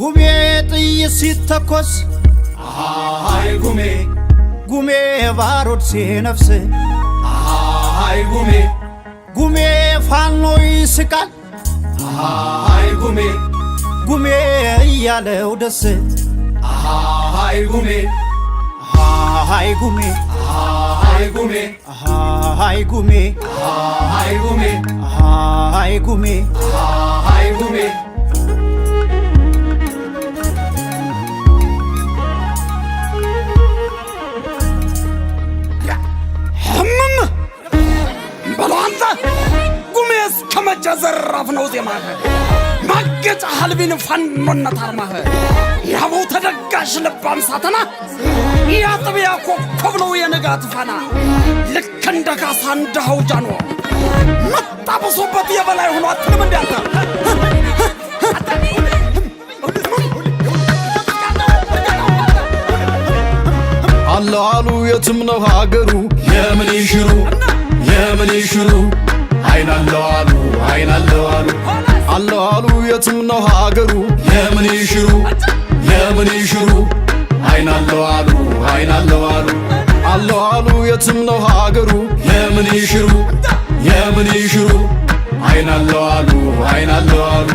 ጉሜ ጥይት ሲተኮስ አይ ጉሜ ጉሜ ባሩድ ሲነፍስ አይ ጉሜ ጉሜ ፋኖ ይስቃል አይ ጉሜ ጉሜ እያለው ደስ አይ ጉሜ አይ ጉሜ አይ ጉሜ አይ ጉሜ አይ ጉሜ አይ ጉሜ አይ ጉሜ በሏንተ ጉሜስ ከመቼ ዘራፍ ነው ዜማህ ማገጫ ሐልቢን ፋኖነት አርማህ ያበው ተደጋሽ ልባም ሳተና ያጥቢያ ኮከብ ነው የንጋት ፋና ልክ እንደ ካሳ እንደ ሐውጃኖ መጣበሶበት የበላይ ሆኖ አትልም እንዲያንተ አለ አሉ የትም ነው ሀገሩ የምን ይሽሩ የምን ይሽሩ አይናለው አሉ አይናለው አሉ አለ አሉ የትም ነው ሀገሩ የምን ይሽሩ የምን ይሽሩ አይናለው አሉ አይናለው አሉ አለ አሉ የትም ነው ሀገሩ የምን ይሽሩ የምን ይሽሩ አይናለው አሉ አይናለው አሉ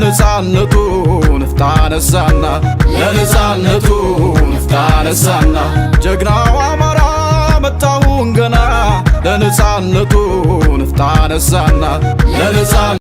ለነጻነቱ ንፍታነሳና ለነጻነቱ ንፍታነሳና ጀግናው አማራ መጣሁን ገና ለነጻነቱ ንፍታነሳና ለነጻ